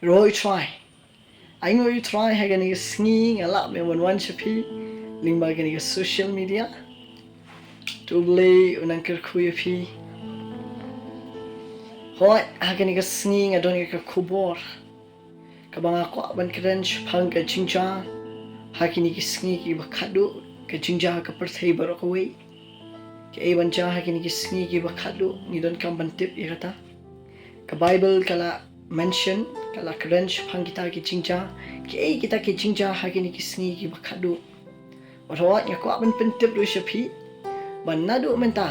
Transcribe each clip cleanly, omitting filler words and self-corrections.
rồi try anh ngồi try hay cái này sngi ngala me wan chapi lingba cái này social media tuble unang kerkuya pi hoi cái này sngi ngadon ka kubor kabang ako ban krench phang ka chingcha hakini ki sngi ki bakhadu ka chingja ka perthai barakawai ke ban cha hakini ki sngi ki bakhadu ni don kam ban tip ikata ka bible kala mention kala krench phang kita ki chingcha ke kita ki chingcha hakini ki sngi ki bakhadu warwa nya ko ban pentip do shapi ban nadu menta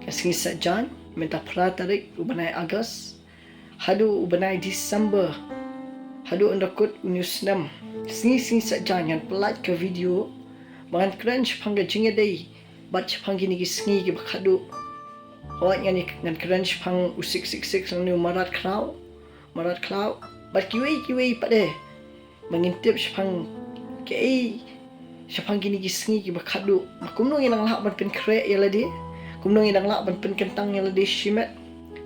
ka sngi sajan menta pratarik ubanai August hadu ubanai December hadu andakut unyusnam sing sajan yan pelat ke video bangan crunch phanga jinga dei bat phangi ni sngi ki bakhadu hoi ngani ngan crunch phang usik sik sang nu marat klau bat kiwei pade mangintip phang ke phang ni sngi ki bakhadu makumno yang lah ban pen kre yaladi kumno yang lah ban pen kentang yaladi shimet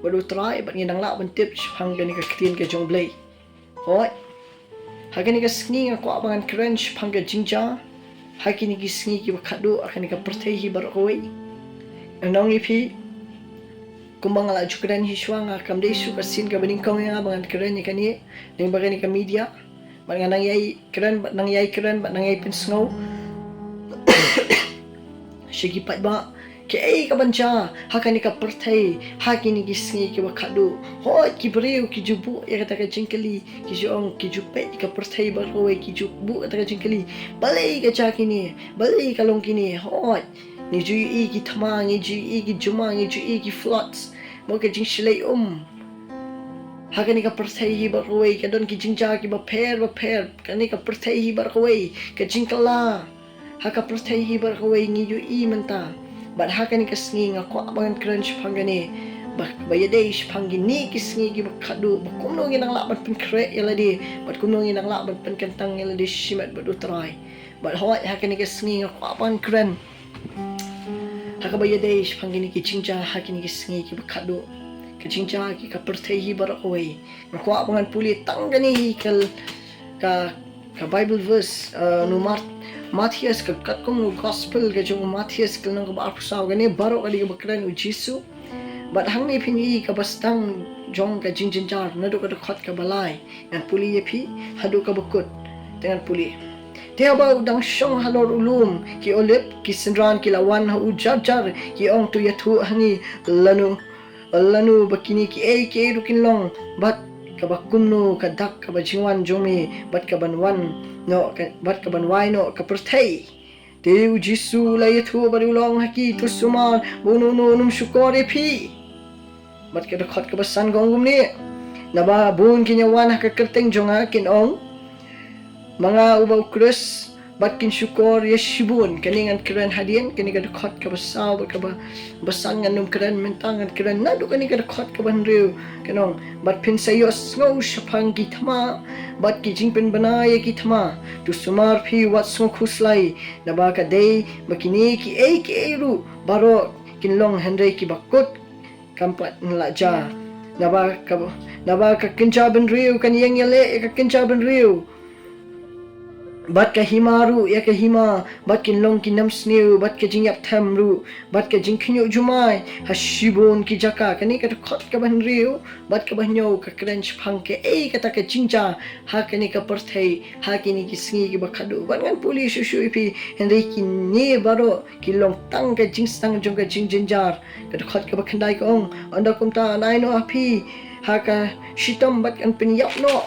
badu try bat yang lah ban tip phang ni ka clean ke jongblay hoi hakini ka sngi nga ko abangan crunch phanga jingja hakini ki sngi ki bakhadu akani ka perthai hi barakoi anong ipi kumbang ala jukran hi swanga kamdei su ka sin ka bening kong nga abangan kren ni kani ning bagani ka media bat nga nang yai kren bat nang yai pen snow shigi pat ba ke ka bancha hakani ka perthai hakini ki sngi ki bakhadu hoi ki breu ki jubu ya kata ka jingkali ki jong ki jupe ka perthai baroi ki jubu kata ka jingkali balai ka chakini balai ka longkini hoi ni jui ki thama ni jui ki juma ni jui ki flots mo ka jingshilai hakani ka perthai hi baroi ka don ki jingja ki ba pher kani ka perthai hi baroi ka jingkala haka perthai hi baroi ni jui menta bat hakani ka sngi nga ko abangan crunch phangani bayadei phangini ki sngi ki bakhadu bakumno nginang la bat pen kre yaladi bat kumno nginang la bat pen kentang yaladi shimat bat utrai bat hoi hakani ka sngi nga ko abangan kren haka bayadei phangini ki chingja hakini ki sngi ki bakhadu ka chingja ki ka perthai hi barakoi nga ko abangan puli tanggani ka bible verse numar Matthias ka katkong gospel ka jung Matthias ka nang ba pusaw gani baro kali ka bakran u Jesu bat hang ni pini ka bastang jong ka jinjinjar nado ka khot ka balai yan puli yepi hadu ka bukut dengan puli dia ba udang shong halor ulum ki olip ki sendran ki lawan ha ujar ki ong tu yathu hangi lanu bakini ki rukin long bat kabakumno kadak kabajingwan jomi bat kabanwan no bat kabanwai no kaperthai teu Jesu layathu barulong haki tusuma bono num syukore pi bat kadakhat kabasan gongum ni naba bun kinyawan hakakerteng jonga kinong mga ubaw krus bat kin syukor yeshibun kaningan keren hadian kani kadakhat kabasaw bat basan nganum keren mentangan keren nadu kani kadakhat kabanriu kanong bat pin sayos ngau shapang gitma bat ki jingpen banaya gitma tu sumar phi wat sung khuslai naba ka dei makini ki ru baro kinlong hendai ki bakut kampat nlaja naba ka kinjaben riu kan yang yale ka kinjaben riu bat ka himaru ya ka hima bat kin long kin nam sniu bat ka jingyap thamru bat ka jingkhnyo jumai hashibon ki jaka kani ka khot ka ban riu bat ka banyo ka crunch phangke kata ka jingja ha kani ka perthai ha kini ki sngi ki bakhadu bangan puli shushu ipi hendai ki ne baro ki long tang ka jingstang jong ka jingjinjar ka khot ka bakhandai ka ong anda kumta nai no api ha ka shitam bat kan pin yap no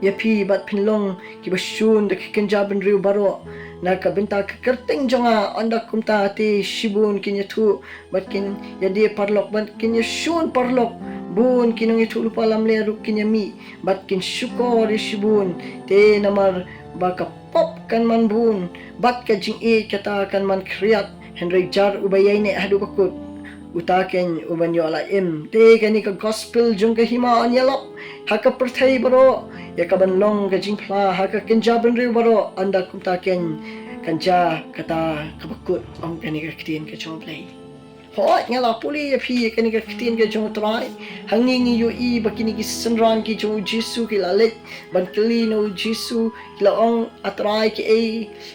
yapi bat pinlong ki basyun da kenjaban riu baro na ka benta ka kerteng jonga anda kumta ti shibun kinya thu bat kin yadi parlok bat kinya shun parlok bun kinong itu lupa lam leru kinya mi bat kin syukor shibun te namar baka pop kan man bun bat ka jing kata kan man kriat henry jar ubayai ne hadu bakut utaken ubanyo ala te kani ka gospel jung ka hima anyalop haka perthai baro ya ka banlong ka jingpla haka kenjaban riu baro anda kumtaken kanja kata kabakut ong kani ka ktin ka chomplay hot ngala puli phi kani ka tin ke jong trai hanging yu i bakini ki sanran ki jong jisu ki lalet ban kli no jisu la ong atrai ki e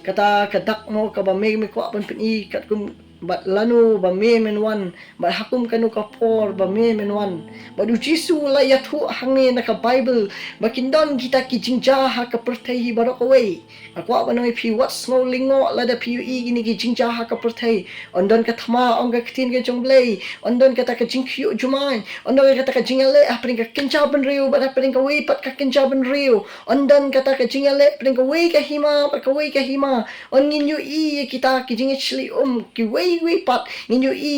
kata kadak mo ka ba me ko ban pen i kat kum bat lanu ba me men wan ba hakum kanu ka por ba me men wan ba du jisu la yathu hangi na ka bible ba kindon kita ki jingja ha ka perthai hi barok away akwa ba noi phi what snow lingo la da phi i gini ki jingja ha ka perthai ondon ka thama ong ka tin ke jong blai ondon ka ta ka jingkyu jumai ondon ka ta ka jingale apring ka kinja ban riu ba apring ka wei pat ka kinja ban riu ondon ka ta ka jingale apring ka wei ka hima pa ka wei ka hima on ngin yu i kita ki jingchli ki wei pat ngin yu i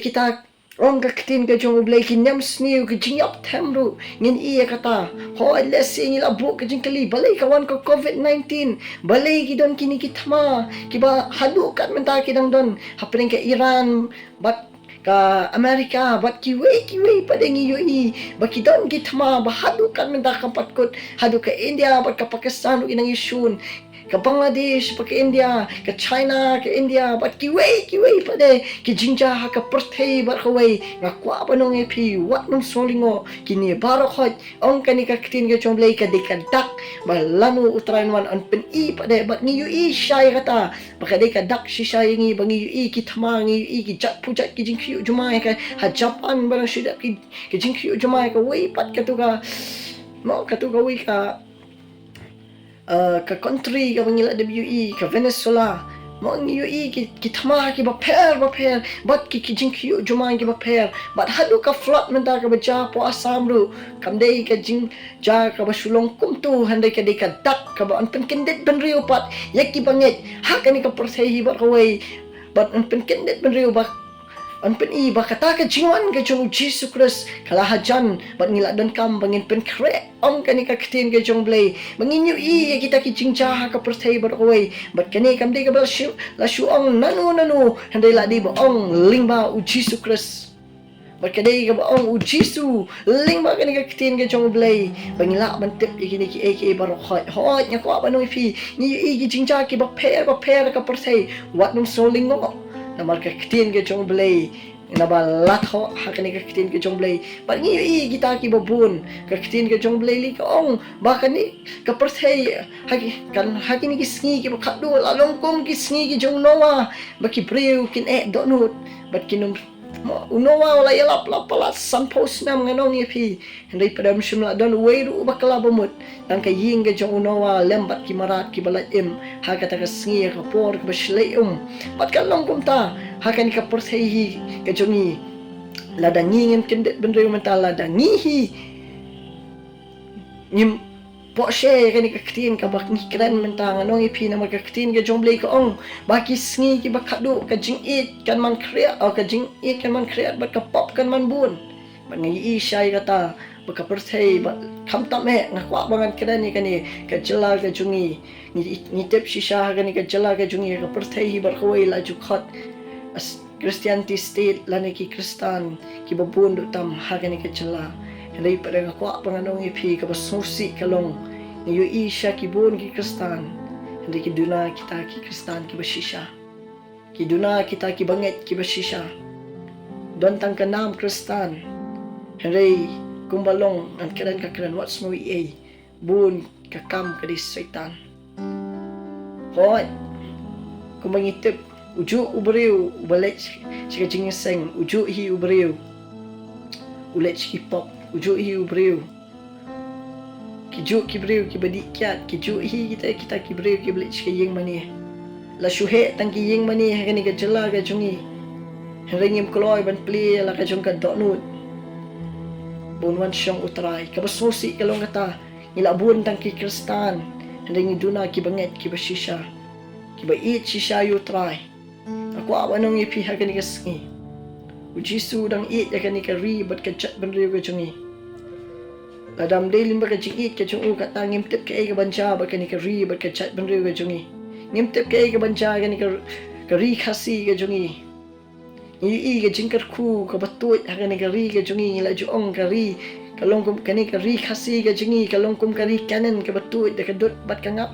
kita ong ka tin ka jong blai ki nem sniu ki jingyap temru ngin i kata ho lesi ngi la bu ka jingkali balai kawan ko covid-19 balai ki don kini ki thama ki ba hadu kan menta ki dang don hapring ka Iran bat ka Amerika bat ki wei padengi yu i baki don ki thama ba hadu kan menta ka patkut hadu ka India bat ka Pakistan inang isun ka Bangladesh pa ka India ka China ka India bat ki wei pade ki jingja ha ka perthei bar ka wei nga kwa ba nong epi wat nong solingo kini baro khot ong kani ka tin ka chomblei ka de ka dak ba lanu utrain wan an pen i pade bat ni yu i shai kata ba ka de ka dak shi shai ngi ba ngi yu i ki thama ngi yu i ki jat pujat ki jingkyu jumai ka ha Japan ba shida ki jingkyu jumai ka wei pat ka tu ka mo ka tu ka wei ka ka country ka bangila WE ka Venezuela mo ang UE ki thama ki ba pher bat ki jingkyu jumang ki ba pher bat hadu ka flood menta ka ba ja po Assam ru kamdei ka jing ja ka ba sulong kum tu handai ka de ka dak ka ba an pen kendet ban riu pat yak ki banget ha kani ka persei ba kawai bat an pen kendet ban riu ba an pen i ba kata ka jingwan ka jong Jesus Christ kala hajan bat ngila don kam bangin pen kre ong kani ka ktin ka jong blai bangin yu i kita ki jingja ka perthai bar koi bat kani kam de ka bal shu la shu ong nanu handai la di ba ong lingba u Jesus Christ bat kani ka ba ong u Jesus lingba kani ka ktin ka jong blai bangila ban tip i kini ki aka bar khoi hoi nya ko ba noi fi ni yu i ki jingja ki ba pher ka perthai wat num so lingo na marka ktin ke jong blai na ba lat ho hakani ka ktin ke jong blai par ngi i kita ki babun ka ktin ke jong blai li ka ong ba kani ka perthai hakini ki sngi ki ba khadu la long kom ki sngi ki jong nowa ba ki breu kin donut bat kinum unowa wala yalap la pala sampos nam nganong yepi ndai padam shimla don weiru bakala bamut tang ka ying ga jong unowa lembat ki marat ki balat im ha ka ta sngi ka por ka bashlei bat ka long kumta ha kan ka perthai hi ka jongi la da ngingem kendet bendreu mentala da ngihi nim po she kani ka ktin ka bak ni kran mentang anong ipi na mag ka ktin ka jomblei ka ong baki sngi ki bakadu ka jing it kan man krea o ka jing it kan man krea bak ka pop kan man bun ban ngi i shai kata baka perthai ba kham tam he nga kwa bangan kran ni kani ka jala ka jungi ni tep shisha kani ka jala ka jungi ka perthai hi bar khoi la ju khat as Christianity state lani ki Kristan ki babun do tam ha kani ka jala Hindi pa rin ako panganong ipi kapasusi kalong ni yu isya kibun ki Kristan. Hindi kiduna kita ki Kristan ki basisya. Kiduna kita ki banget ki basisya. Dontang kanam Kristan. Hindi kumbalong ang kakaran what's mo iay. Bun kakam kadis saitan. Hoy kumangitip uju ubriw ubalit si kajingiseng uju hi ubriw ulit si pop uju hi ubriw kiju kibriw kibadikyat kiju hi kita kibriw kiblit kiyeng mani la shuhe tang kiyeng mani kani ka jala ka jungi ringim kloy ban pli la ka jung ka donut bunwan syong utray kabasusi kalong kata nilabun tang ki Kristan ringi duna kibanget kibasisya kibait sisya utray ako awanong ipiha kani kasngi Ujisu dang it ya kani ka ri bat ka chat ban riyo ka jungi Ladam dailin ba ka jing it ka jungu ka ta ngimtip ka ka banja ba kani ka ri bat ka chat ban riyo ka jungi ngimtip ka ka banja kani ka ri khasi ka jungi i ka jingkar ku ka batut ha kani ka ri ka jungi la juong ka ri kalong kum kani ka ri khasi ka jungi kalong kum ka ri kanan ka batut da ka dot bat ka ngap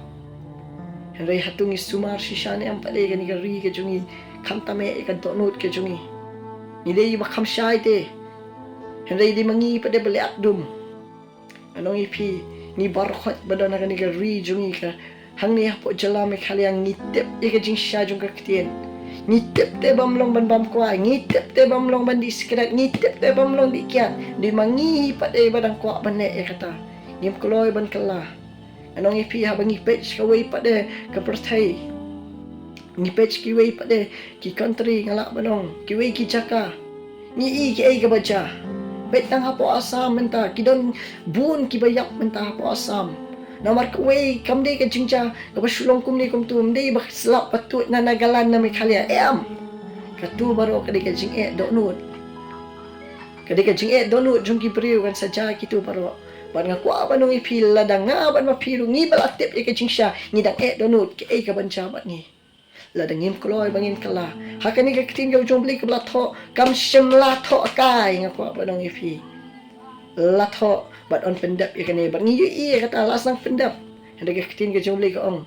Henry hatung isumar sishane ang pale kani ka ri ka jungi kamtame ka donut ka jungi Hindi makam syai te. Henry di mangi pada beli akdum. Anong ipi ni barkot badon na kani ka jungi ka. Hang ni hapo jalame kaliang ngitip ika jing syai jung ka ketien. Ngitip te bamlong ban bam kuai, ngitip te bamlong ban di sekret, ngitip te bamlong di kian. Di mangi pada badang kuak banek ya kata. Ngim keloy ban kala. Anong ipi habang ipet kawai pada kepertai. Ngipet kiwai pada ki country ngalak banong, kiwai ki jaka. Ni ki ai ka baca. Bet tang hapo asam menta, kidon bun ki bayak menta hapo asam. Namar kawai kamde ka jingja, ka basulong kumni kum tu mde bak selap patut na nagalan na mikalia em. Katu baro ka dika jing donut. Ka dika jing donut jung ki priu kan saja kitu baro. Ban ngaku apa nung ipil ladang ngaban mapiru ngi balatip ka jingsha ngidang donut ki ai ka banca bat ni. Ladang ngim kloy bangin kala. Hakani ka ketin ka ujung beli ke belatho. Kam syem latho akai ngaku apa nung ipi. Latho bat on pendap ikani. Bat ngiyu kata lasang pendap. Hendak ka ketin ka ujung beli ka ong.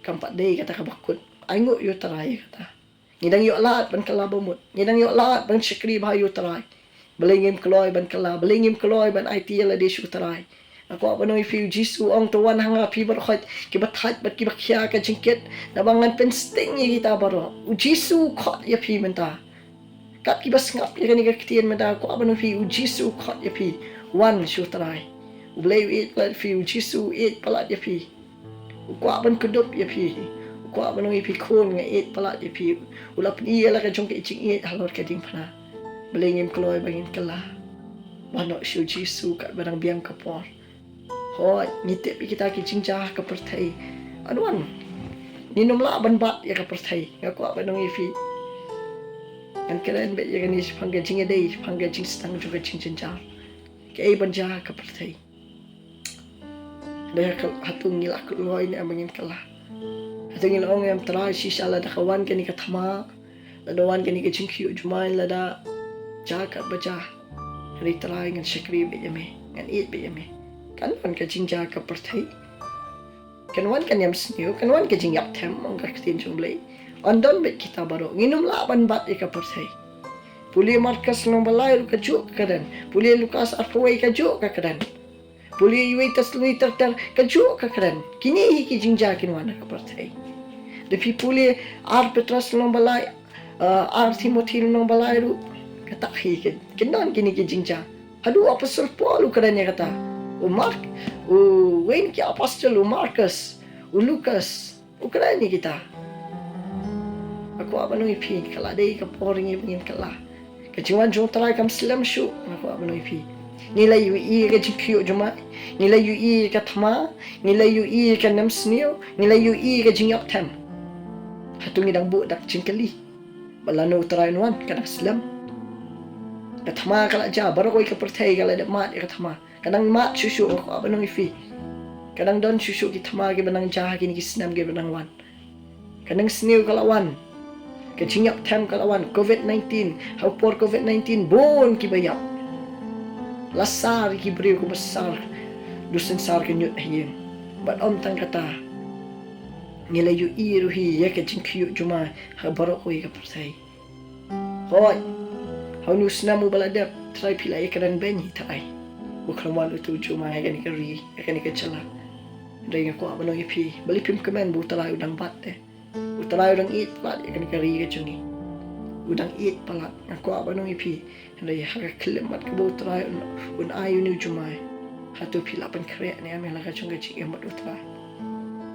Kam pat day kata ka bakut. Aingu yu tarai kata. Ngidang yu lat ban kala bomut. Ngidang yu lat ban syakri bah yu tarai. Belingim kloy ban kala. Belingim kloy ban IT la de syu tarai. Aku apa nung ifi Jisu ong tuan hanga pi berkhot kibat hat bat kibak khia ka jingket nabangan pensting kita baro Jisu khot ya pi menta kap kibas ngap ya ni ka ketien menta aku apa nung fi Jisu khot ya pi wan syu tarai ublay it plat fi Jisu it palat ya pi aku apa kedup ya pi aku apa nung ifi khon nga it palat ya pi ulap ni la ka jong ke ching it halor ka ding pana belingim kloy bangin kala wano syu Jisu kat barang biang kapor. Hoi, ngitip kita ki jingja ka pertai. Aduan. Ninum la ban bat ya ka pertai. Ngaku apa nong ifi. Kan keren bet ya kan is pangga jingga dei, pangga jing stang juga jing jingja. Ke ai ban ja ka pertai. Dah ka hatung ngila ku loi ni amangin kala. Hatung ngila ong yang terai sisa la da kawan kan ni ka thama. La wan kan ni ka jingkyu jumain la da ja ka baca. Hari terai ngan syakri bet ya me, ngan it bet ya me. Kan wan ka jingja ka pertai. Kan wan kan yam sniu, kan wan ka jing yap them ong ka ketin jung blai. Ondon bet kita baro nginum la ban bat ka pertai. Puli markas nong balai lu ka juk ka dan. Puli lukas arwai ka juk ka dan. Puli iwai tas lui ter ka juk ka dan. Kini hi ki jingja kin wan ka pertai. Depi puli ar petras nong balai ar timothy nong balai lu kata hi kin. Kinon kini ki jingja. Hadu apa sulpo lu ka dan ya kata. Wayne ki apostol Marcus, Lucas, Ukraina kita. Aku apa nung ipi kala dei ka poring ibangin kala. Kajiwan jong tarai kam slam shu aku apa nung ipi. Nilai yu ka jingkyu juma, nilai yu ka thama, nilai yu ka namsnio, nilai yu ka jingyap tham. Hatung idang bu dak jingkali. Balano tarai nuan kana slam. Ka thama kala ja baru koi ka pertai kala dak mat ka thama. Kadang mat susu aku apa nong ifi. Kadang don susu kita magi benang jah kini kisnam ge benang wan. Kadang sniu kalawan. Kecingap tem kalawan COVID-19. Haupor COVID-19 bon ki bayap. Lasar ki beriu ku besar. Dusen sar ke nyut hien. Bat om tang kata. Ngilayu iruhi ya ke jingkyu cuma ha barok koi ka persai. Hoi. Hau nu snamu baladap try pila ikaran benyi tai. Bukan malu tu cuma akan ikari, akan ikacala. Dari aku apa nong ipi, beli pim kemen bu talai udang bat deh. Bu talai udang it palat akan ikari kacungi. Udang it palat, aku apa nong ipi. Dari harga kelemat ke bu talai un ayu ni cuma. Hatu pilapan kerek ni ambil kacung kacing yang batu talai.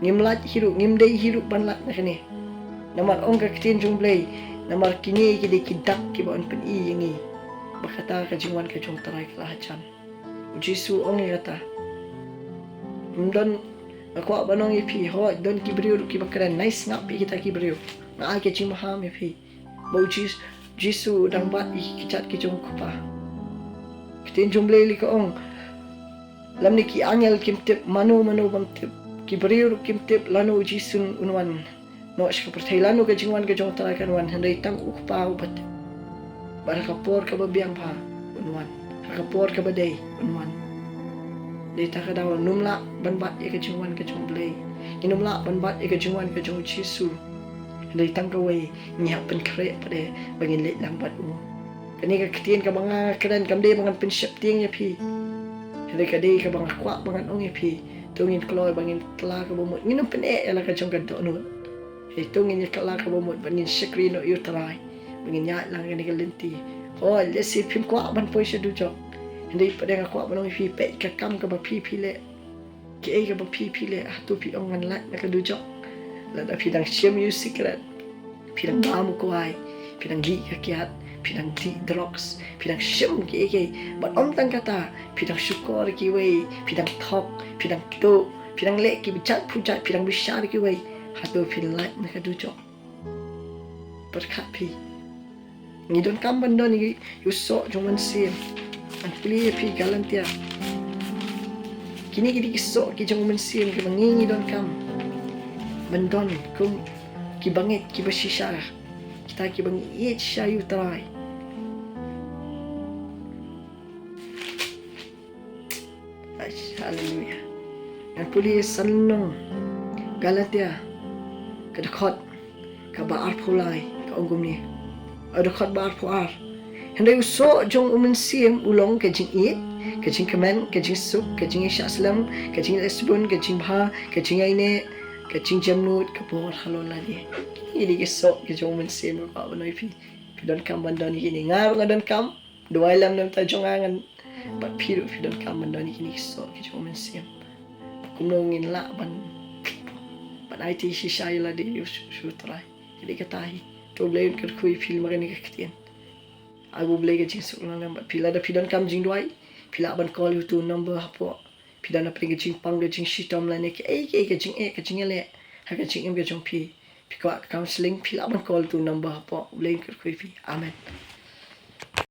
Ngimlat hirup, ngimdai hirup banlat nak ni. Namar ong ketin jumblay, namar kini kini kidak kibaun pen i yengi. Berkata kacingwan kacung talai kelahacan. Jisu ong kata. Don aku apa nong ipi ho don kibriu ki bakaran nice ngap kita kibriu. Na ke cing maham ipi. Bau Jisu dang bat kicat ki jong kupa. Kitin jumble li ka ong. Lam ni ki angel kim tip manu bang tip. Kibriu kim tip lanu Jisu unwan. No ska pertai lanu ke jingwan ke jong tarakan wan handai tang ukpa ubat. Barakapor ka babiang pa unwan. Kapor ka badai unwan. Dita ka daw numla banbat ika jungwan ka jung blay. Inumla banbat ika jungwan ka jung Jisu. Hindi tangkaway nyihapan kare pada bangin late lambat mo. Kani ka katiyan ka mga karan kamde mga pinsyap tiyang ya pi. Hindi ka di ka mga kwa mga ong ya pi. Tungin kloy bangin tala ka bumot. Nginong pine ala ka jong kadto no. Tungin ya kala ka bumot bangin syakri no yutray. Bangin ya lang kani ka linti. Oh, lesi pim kwa ban po siya dujok. Hindi pa nga kwa ban ong pi pe ka kam ka ba pi le. Ki ka ba pi le tu pi ong ngan lat na ka dujok. Lada pinang siya music rat. Pinang bamu ko ay. Pinang gi ka kiat. Pinang di drugs. Pinang siyam ki. But tang kata. Pinang syukur ki way. Pinang talk. Pinang to. Pinang lek ki bijat pujat. Pinang bisyar ki way. Hatu pinang lat na ka dujok. Berkat pi. Ngidon kamban don ni yusok cuman sim. Ang pili pi galantia. Kini kini kisok ki cuman sim ki mangingi don kam. Mendon kung kibangit kibasisya kita kibangit siya yutray. Hallelujah. Ang puli sanong Galatia kadakot kabaar pulay kaunggom ni adakot baar puar. Henday uso jong umensim ulong kajing it kajing kemen kajing suk kajing isya aslam kajing lesbon kajing bha kajing aine kacing jamnut kapor halon lagi. Ini kisok kajong mensim ko ano ipi. Pidon kam bandon ini ngar ngadon kam. Dua lam nam tajong angan. But pido pidon kam bandon ini kisok kajong mensim. Kumnongin la ban. Ban IT si shayla di sutray. Jadi katahi. To blay ker kui film magani kaktian. Aku blay kajing sok lang but pila da pidon kam jing duai. Pila ban call you to number hapo. Pidana pergi jing pang de jing shitom la ne ke jing ele ha ke jing em ke jong pi kwa counseling pila ban call tu number apa boleh ker kui pi amen.